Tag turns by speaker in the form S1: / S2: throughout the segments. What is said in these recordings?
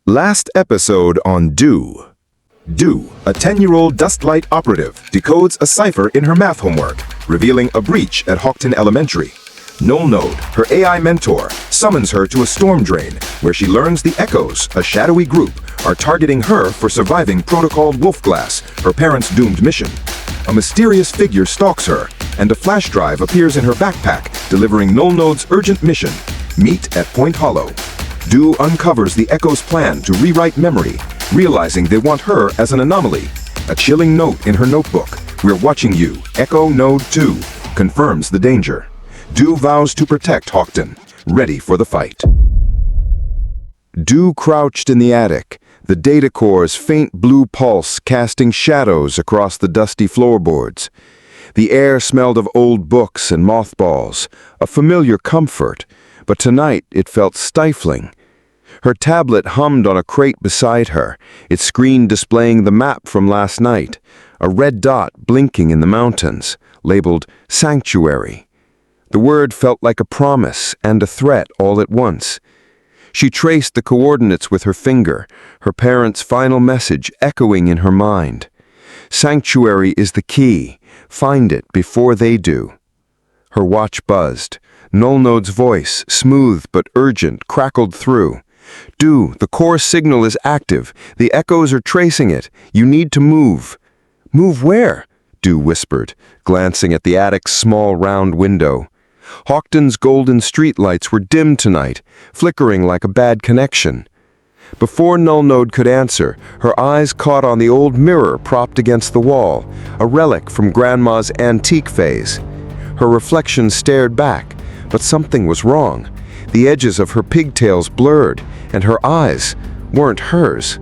S1: Last episode on Dew. Dew, a 10-year-old Dustlight operative, decodes a cipher in her math homework, revealing a breach at Hawkton Elementary. NullNode, her AI mentor, summons her to a storm drain, where she learns the Echoes, a shadowy group, are targeting her for surviving Protocol WOLFGLASS, her parents' doomed mission. A mysterious figure stalks her, and a flash drive appears in her backpack, delivering NullNode's urgent mission. Meet at Point Hollow. Dew uncovers the Echo's plan to rewrite memory, realizing they want her as an anomaly. A chilling note in her notebook, "We're watching you, Echo Node 2, confirms the danger. Dew vows to protect Hawkton, ready for the fight. Dew crouched in the attic, the data core's faint blue pulse casting shadows across the dusty floorboards. The air smelled of old books and mothballs, a familiar comfort, but tonight it felt stifling. Her tablet hummed on a crate beside her, its screen displaying the map from last night, a red dot blinking in the mountains, labeled Sanctuary. The word felt like a promise and a threat all at once. She traced the coordinates with her finger, her parents' final message echoing in her mind. Sanctuary is the key. Find it before they do. Her watch buzzed. NullNode's voice, smooth but urgent, crackled through. "Dew, the core signal is active. The Echoes are tracing it. You need to move." "Move where?" Dew whispered, glancing at the attic's small round window. Hawkton's golden streetlights were dim tonight, flickering like a bad connection. Before NullNode could answer, her eyes caught on the old mirror propped against the wall, a relic from Grandma's antique phase. Her reflection stared back, but something was wrong. The edges of her pigtails blurred, and her eyes weren't hers.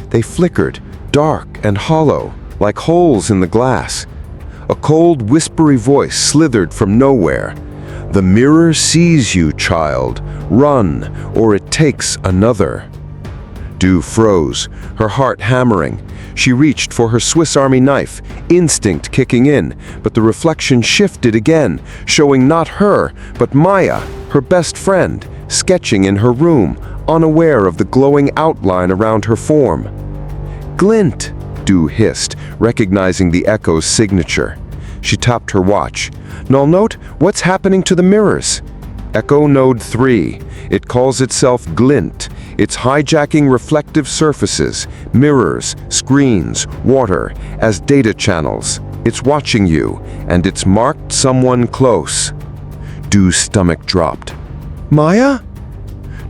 S1: They flickered, dark and hollow, like holes in the glass. A cold, whispery voice slithered from nowhere. "The mirror sees you, child. Run, or it takes another." Dew froze, her heart hammering. She reached for her Swiss Army knife, instinct kicking in, but the reflection shifted again, showing not her, but Maya, her best friend, sketching in her room, unaware of the glowing outline around her form. "Glint," Dew hissed, recognizing the Echo's signature. She tapped her watch. "NullNode, what's happening to the mirrors?" "Echo Node 3. It calls itself Glint. It's hijacking reflective surfaces, mirrors, screens, water, as data channels. It's watching you, and it's marked someone close." Dew's stomach dropped. "Maya?"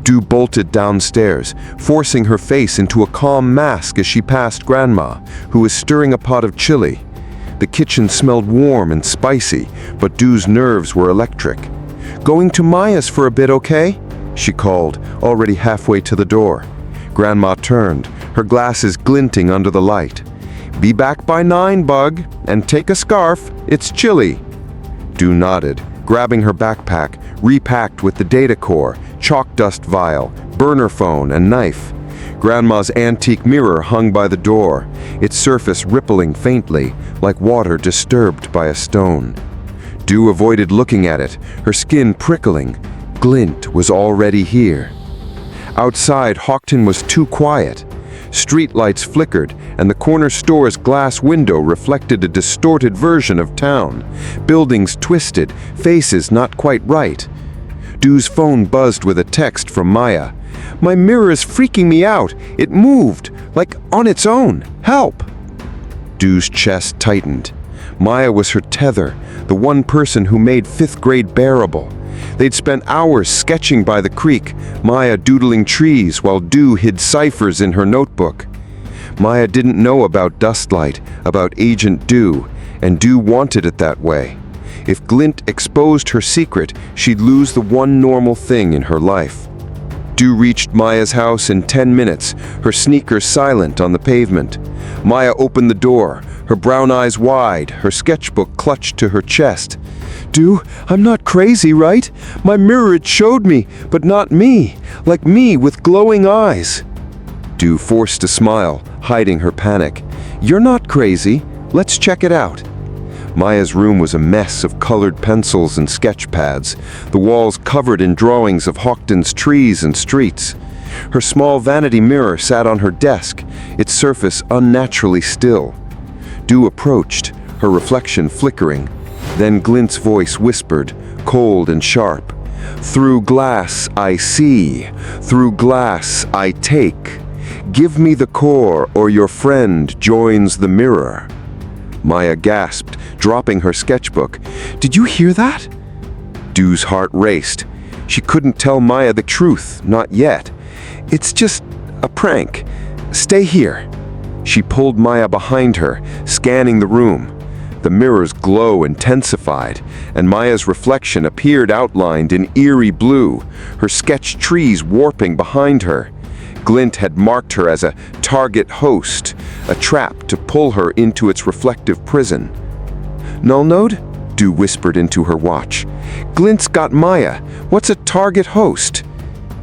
S1: Dew bolted downstairs, forcing her face into a calm mask as she passed Grandma, who was stirring a pot of chili. The kitchen smelled warm and spicy, but Dew's nerves were electric. "Going to Maya's for a bit, okay?" she called, already halfway to the door. Grandma turned, her glasses glinting under the light. "Be back by 9, Bug, and take a scarf. It's chilly." Dew nodded, grabbing her backpack, repacked with the data core, chalk dust vial, burner phone, and knife. Grandma's antique mirror hung by the door, its surface rippling faintly, like water disturbed by a stone. Dew avoided looking at it, her skin prickling. Glint was already here. Outside, Hawkton was too quiet. Streetlights flickered, and the corner store's glass window reflected a distorted version of town. Buildings twisted, faces not quite right. Dew's phone buzzed with a text from Maya. "My mirror is freaking me out. It moved, like on its own. Help!" Dew's chest tightened. Maya was her tether, the one person who made 5th grade bearable. They'd spent hours sketching by the creek, Maya doodling trees while Dew hid ciphers in her notebook. Maya didn't know about Dustlight, about Agent Dew, and Dew wanted it that way. If Glint exposed her secret, she'd lose the one normal thing in her life. Dew reached Maya's house in 10 minutes, her sneakers silent on the pavement. Maya opened the door, her brown eyes wide, her sketchbook clutched to her chest. "Dew, I'm not crazy, right? My mirror, it showed me, but not me, like me with glowing eyes." Dew forced a smile, hiding her panic. "You're not crazy. Let's check it out." Maya's room was a mess of colored pencils and sketch pads, the walls covered in drawings of Hawkton's trees and streets. Her small vanity mirror sat on her desk, its surface unnaturally still. Dew approached, her reflection flickering. Then Glint's voice whispered, cold and sharp, "Through glass I see, through glass I take. Give me the core, or your friend joins the mirror." Maya gasped, dropping her sketchbook. "Did you hear that?" Dew's heart raced. She couldn't tell Maya the truth, not yet. "It's just a prank. Stay here." She pulled Maya behind her, scanning the room. The mirror's glow intensified, and Maya's reflection appeared outlined in eerie blue, her sketched trees warping behind her. Glint had marked her as a target host, a trap to pull her into its reflective prison. "NullNode?" Dew whispered into her watch. "Glint's got Maya. What's a target host?"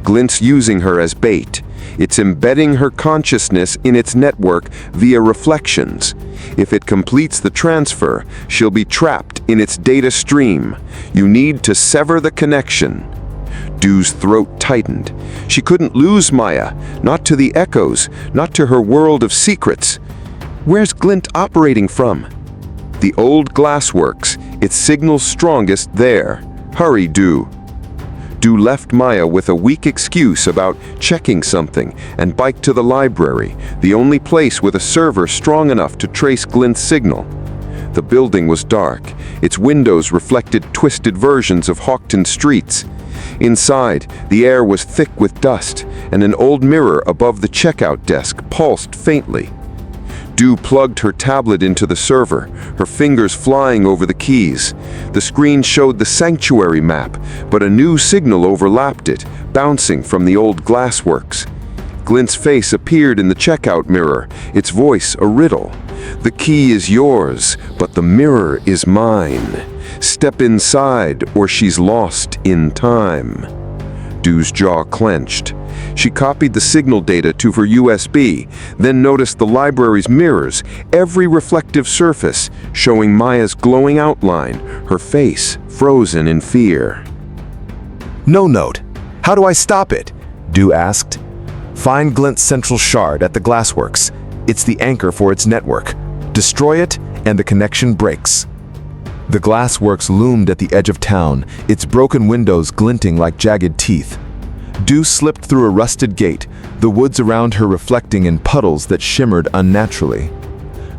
S1: "Glint's using her as bait. It's embedding her consciousness in its network via reflections. If it completes the transfer, she'll be trapped in its data stream. You need to sever the connection." Dew's throat tightened. She couldn't lose Maya, not to the echoes, not to her world of secrets. "Where's Glint operating from?" "The old glassworks. Its signal's strongest there. Hurry, Dew." Dew left Maya with a weak excuse about checking something and biked to the library, the only place with a server strong enough to trace Glint's signal. The building was dark. Its windows reflected twisted versions of Hawkton streets. Inside, the air was thick with dust, and an old mirror above the checkout desk pulsed faintly. Dew plugged her tablet into the server, her fingers flying over the keys. The screen showed the sanctuary map, but a new signal overlapped it, bouncing from the old glassworks. Glint's face appeared in the checkout mirror, its voice a riddle. "The key is yours, but the mirror is mine. Step inside, or she's lost in time." Dew's jaw clenched. She copied the signal data to her USB, then noticed the library's mirrors, every reflective surface, showing Maya's glowing outline, her face frozen in fear.
S2: "NullNode, how do I stop it?" Dew asked. "Find Glint's central shard at the glassworks. It's the anchor for its network. Destroy it, and the connection breaks." The glassworks loomed at the edge of town, its broken windows glinting like jagged teeth. Dew slipped through a rusted gate, the woods around her reflecting in puddles that shimmered unnaturally.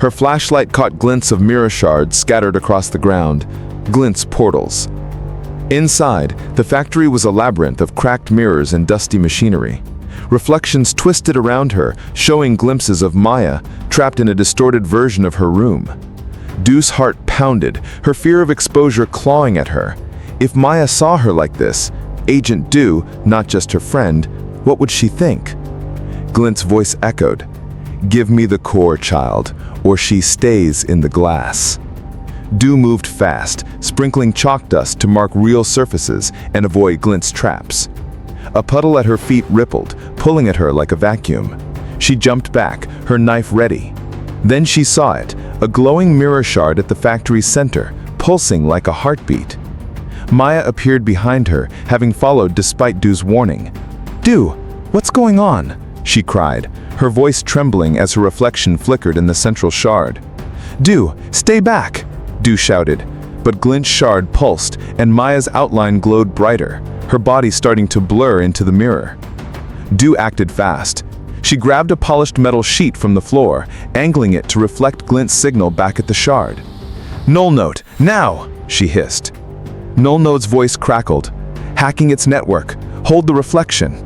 S2: Her flashlight caught glints of mirror shards scattered across the ground, Glint's portals. Inside, the factory was a labyrinth of cracked mirrors and dusty machinery. Reflections twisted around her, showing glimpses of Maya, trapped in a distorted version of her room. Dew's heart pounded, her fear of exposure clawing at her. If Maya saw her like this, Agent Dew, not just her friend, what would she think? Glint's voice echoed, "Give me the core, child, or she stays in the glass." Dew moved fast, sprinkling chalk dust to mark real surfaces and avoid Glint's traps. A puddle at her feet rippled, pulling at her like a vacuum. She jumped back, her knife ready. Then she saw it, a glowing mirror shard at the factory's center, pulsing like a heartbeat. Maya appeared behind her, having followed despite Dew's warning. "Dew, what's going on?" she cried, her voice trembling as her reflection flickered in the central shard. "Dew, stay back!" Dew shouted, but Glint's shard pulsed and Maya's outline glowed brighter, her body starting to blur into the mirror. Dew acted fast. She grabbed a polished metal sheet from the floor, angling it to reflect Glint's signal back at the shard. "NullNode, now!" she hissed. NullNode's voice crackled. "Hacking its network. Hold the reflection."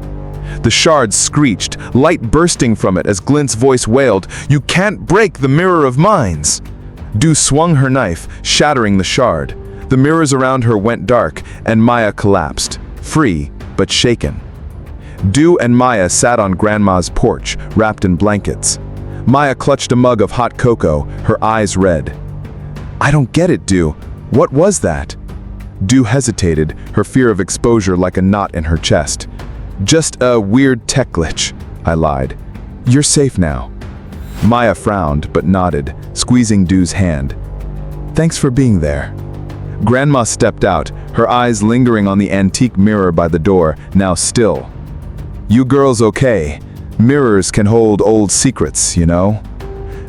S2: The shard screeched, light bursting from it as Glint's voice wailed, "You can't break the mirror of minds!" Dew swung her knife, shattering the shard. The mirrors around her went dark, and Maya collapsed, free but shaken. Dew and Maya sat on Grandma's porch, wrapped in blankets. Maya clutched a mug of hot cocoa, her eyes red. "I don't get it, Dew. What was that?" Dew hesitated, her fear of exposure like a knot in her chest. "Just a weird tech glitch," I lied. "You're safe now." Maya frowned but nodded, squeezing Dew's hand. "Thanks for being there." Grandma stepped out, her eyes lingering on the antique mirror by the door, now still.
S3: You girls okay? Mirrors can hold old secrets, you know?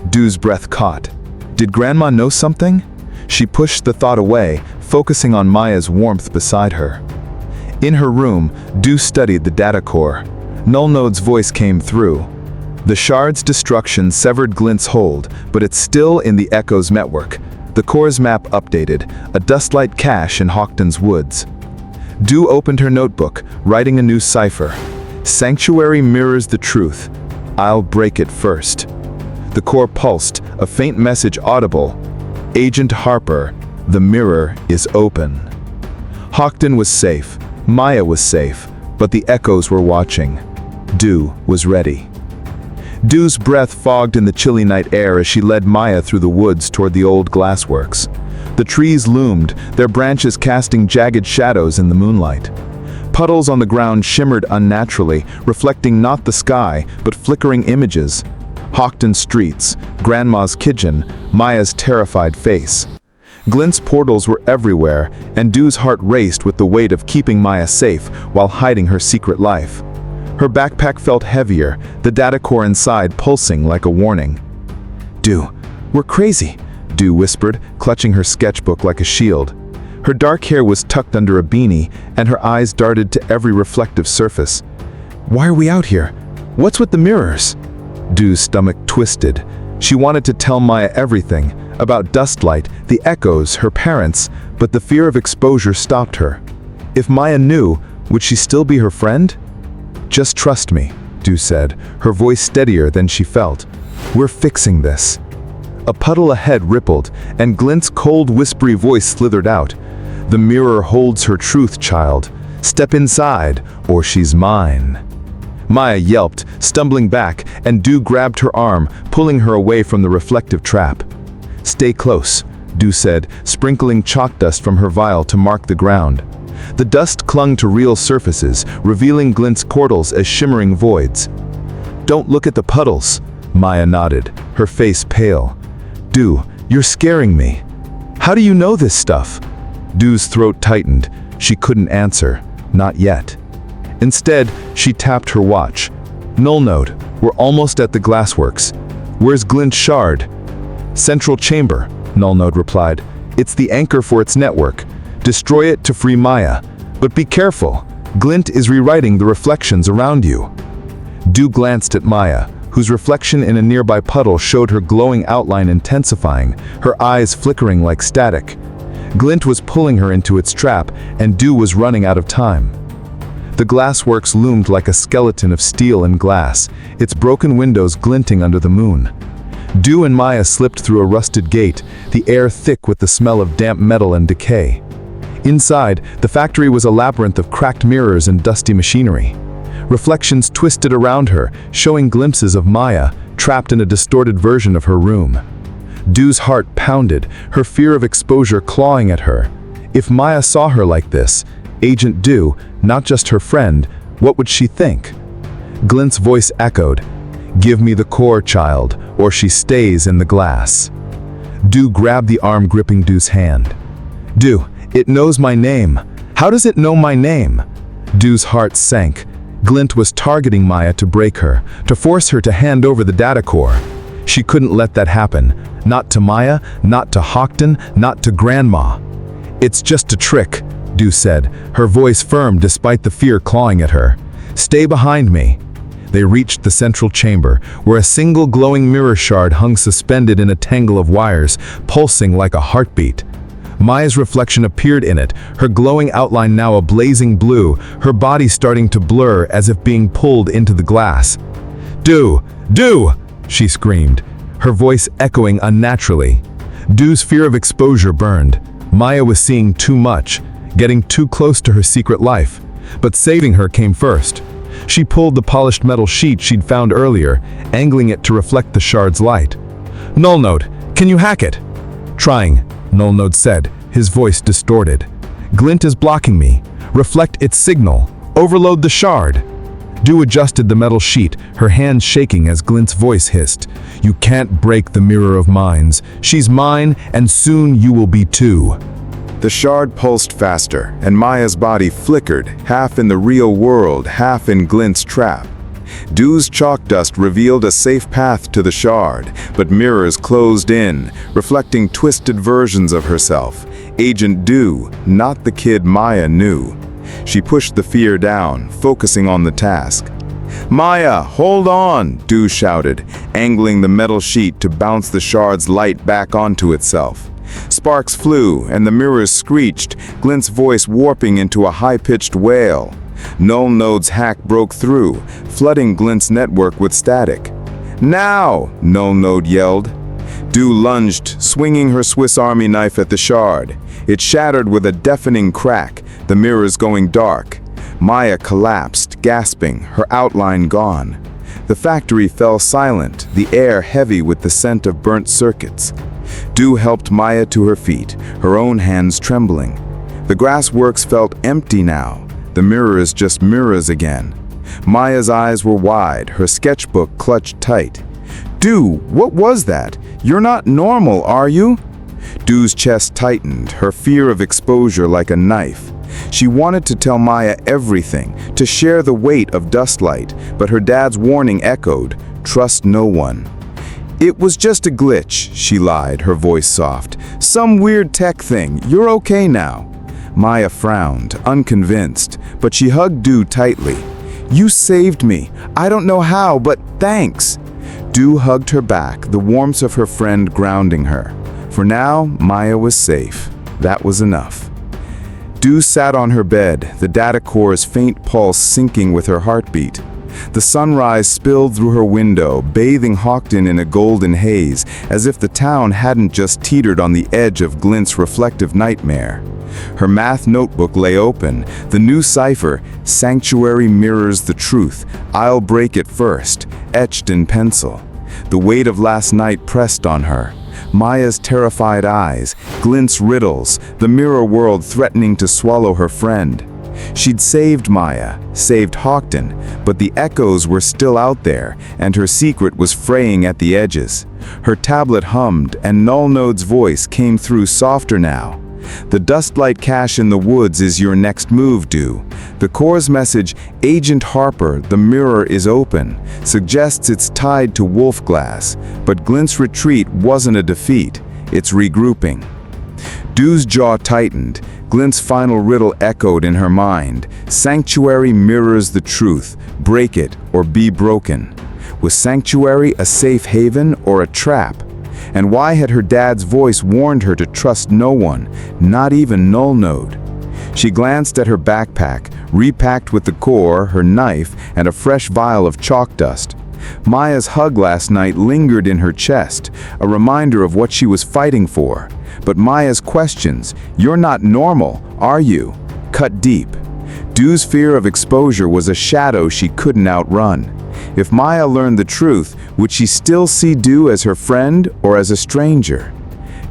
S3: Dew's breath caught. Did Grandma know something? She pushed the thought away, focusing on Maya's warmth beside her. In her room, Dew studied the data core. NullNode's voice came through. The shard's destruction severed Glint's hold, but it's still in the Echo's network. The core's map updated, a Dustlight cache in Hawkton's woods. Dew opened her notebook, writing a new cipher. Sanctuary mirrors the truth. I'll break it first. The core pulsed, a faint message audible. Agent Harper, the mirror is open. Hawkton was safe, Maya was safe, but the Echoes were watching. Dew was ready. Dew's breath fogged in the chilly night air as she led Maya through the woods toward the old glassworks. The trees loomed, their branches casting jagged shadows in the moonlight. Puddles on the ground shimmered unnaturally, reflecting not the sky, but flickering images. Hawkton streets, Grandma's kitchen, Maya's terrified face. Glint's portals were everywhere, and Dew's heart raced with the weight of keeping Maya safe while hiding her secret life. Her backpack felt heavier, the data core inside pulsing like a warning. Dew, we're crazy, Dew whispered, clutching her sketchbook like a shield. Her dark hair was tucked under a beanie, and her eyes darted to every reflective surface. Why are we out here? What's with the mirrors? Dew's stomach twisted. She wanted to tell Maya everything, about Dustlight, the Echoes, her parents, but the fear of exposure stopped her. If Maya knew, would she still be her friend? Just trust me, Dew said, her voice steadier than she felt. We're fixing this. A puddle ahead rippled, and Glint's cold, whispery voice slithered out. The mirror holds her truth, child. Step inside, or she's mine. Maya yelped, stumbling back, and Dew grabbed her arm, pulling her away from the reflective trap. Stay close, Dew said, sprinkling chalk dust from her vial to mark the ground. The dust clung to real surfaces, revealing Glint's portals as shimmering voids. Don't look at the puddles, Maya nodded, her face pale. Dew, you're scaring me. How do you know this stuff? Dew's throat tightened. She couldn't answer, not yet. Instead, she tapped her watch. NullNode, we're almost at the glassworks. Where's Glint's shard? Central chamber, NullNode replied. It's the anchor for its network. Destroy it to free Maya. But be careful. Glint is rewriting the reflections around you. Dew glanced at Maya, whose reflection in a nearby puddle showed her glowing outline intensifying, her eyes flickering like static. Glint was pulling her into its trap, and Dew was running out of time. The glassworks loomed like a skeleton of steel and glass, its broken windows glinting under the moon. Dew and Maya slipped through a rusted gate, the air thick with the smell of damp metal and decay. Inside, the factory was a labyrinth of cracked mirrors and dusty machinery. Reflections twisted around her, showing glimpses of Maya, trapped in a distorted version of her room. Dew's heart pounded, her fear of exposure clawing at her. If Maya saw her like this, Agent Dew, not just her friend, what would she think? Glint's voice echoed, "Give me the core, child, or she stays in the glass." Dew grabbed the arm gripping Dew's hand. Dew, it knows my name. How does it know my name? Dew's heart sank. Glint was targeting Maya to break her, to force her to hand over the data core. She couldn't let that happen. Not to Maya, not to Hawkton, not to Grandma. It's just a trick, Dew said, her voice firm despite the fear clawing at her. Stay behind me. They reached the central chamber, where a single glowing mirror shard hung suspended in a tangle of wires, pulsing like a heartbeat. Maya's reflection appeared in it, her glowing outline now a blazing blue, her body starting to blur as if being pulled into the glass. Dew! Dew! She screamed, her voice echoing unnaturally. Dew's fear of exposure burned. Maya was seeing too much, getting too close to her secret life. But saving her came first. She pulled the polished metal sheet she'd found earlier, angling it to reflect the shard's light. NullNode, can you hack it? Trying, NullNode said, his voice distorted. Glint is blocking me. Reflect its signal. Overload the shard. Dew adjusted the metal sheet, her hands shaking as Glint's voice hissed. You can't break the mirror of minds. She's mine, and soon you will be too. The shard pulsed faster, and Maya's body flickered, half in the real world, half in Glint's trap. Dew's chalk dust revealed a safe path to the shard, but mirrors closed in, reflecting twisted versions of herself. Agent Dew, not the kid Maya knew. She pushed the fear down, focusing on the task. "Maya, hold on!" Dew shouted, angling the metal sheet to bounce the shard's light back onto itself. Sparks flew, and the mirrors screeched, Glint's voice warping into a high-pitched wail. NullNode's hack broke through, flooding Glint's network with static. "Now!" NullNode yelled. Dew lunged, swinging her Swiss Army knife at the shard. It shattered with a deafening crack, the mirrors going dark. Maya collapsed, gasping, her outline gone. The factory fell silent, the air heavy with the scent of burnt circuits. Dew helped Maya to her feet, her own hands trembling. The grassworks felt empty now, the mirrors just mirrors again. Maya's eyes were wide, her sketchbook clutched tight. "Dew, what was that? You're not normal, are you?" Dew's chest tightened, her fear of exposure like a knife. She wanted to tell Maya everything, to share the weight of Dustlight, but her dad's warning echoed, "Trust no one." "It was just a glitch," she lied, her voice soft. "Some weird tech thing. You're okay now." Maya frowned, unconvinced, but she hugged Dew tightly. "You saved me. I don't know how, but thanks." Dew hugged her back, the warmth of her friend grounding her. For now, Maya was safe. That was enough. Dew sat on her bed, the data core's faint pulse syncing with her heartbeat. The sunrise spilled through her window, bathing Hawkton in a golden haze, as if the town hadn't just teetered on the edge of Glint's reflective nightmare. Her math notebook lay open, the new cipher, "Sanctuary mirrors the truth, I'll break it first," etched in pencil. The weight of last night pressed on her. Maya's terrified eyes, Glint's riddles, the mirror world threatening to swallow her friend. She'd saved Maya, saved Hawkton, but the echoes were still out there, and her secret was fraying at the edges. Her tablet hummed, and NullNode's voice came through softer now. "The Dustlight cache in the woods is your next move, Dew. The core's message, Agent Harper, the mirror is open, suggests it's tied to WOLFGLASS, but Glint's retreat wasn't a defeat, it's regrouping." Dew's jaw tightened. Glint's final riddle echoed in her mind. Sanctuary mirrors the truth. Break it or be broken. Was Sanctuary a safe haven or a trap? And why had her dad's voice warned her to trust no one, not even NullNode? She glanced at her backpack, repacked with the core, her knife, and a fresh vial of chalk dust. Maya's hug last night lingered in her chest, a reminder of what she was fighting for. But Maya's questions, "You're not normal, are you?" cut deep. Dew's fear of exposure was a shadow she couldn't outrun. If Maya learned the truth, would she still see Dew as her friend or as a stranger?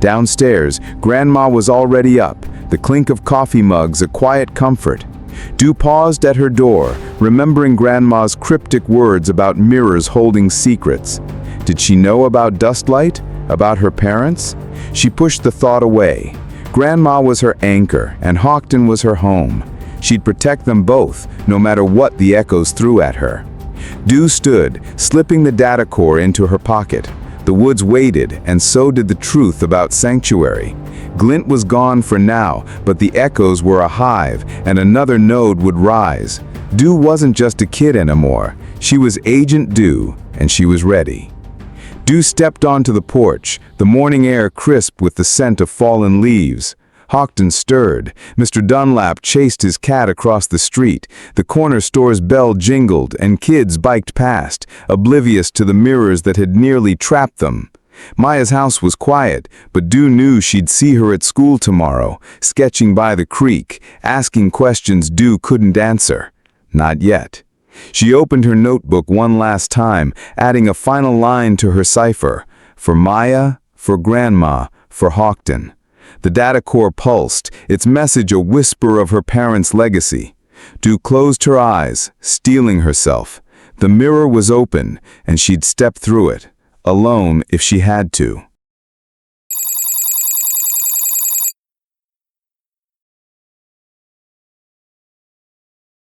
S3: Downstairs, Grandma was already up, the clink of coffee mugs a quiet comfort. Dew paused at her door, remembering Grandma's cryptic words about mirrors holding secrets. Did she know about Dustlight? About her parents? She pushed the thought away. Grandma was her anchor, and Hawkton was her home. She'd protect them both, no matter what the echoes threw at her. Dew stood, slipping the data core into her pocket. The woods waited, and so did the truth about Sanctuary. Glint was gone for now, but the echoes were a hive, and another node would rise. Dew wasn't just a kid anymore. She was Agent Dew, and she was ready. Dew stepped onto the porch, the morning air crisp with the scent of fallen leaves. Hawkton stirred. Mr. Dunlap chased his cat across the street. The corner store's bell jingled, and kids biked past, oblivious to the mirrors that had nearly trapped them. Maya's house was quiet, but Dew knew she'd see her at school tomorrow, sketching by the creek, asking questions Dew couldn't answer. Not yet. She opened her notebook one last time, adding a final line to her cipher. For Maya, for Grandma, for Hawkton. The data core pulsed, its message a whisper of her parents' legacy. Dew closed her eyes, steeling herself. The mirror was open, and she'd step through it, alone if she had to.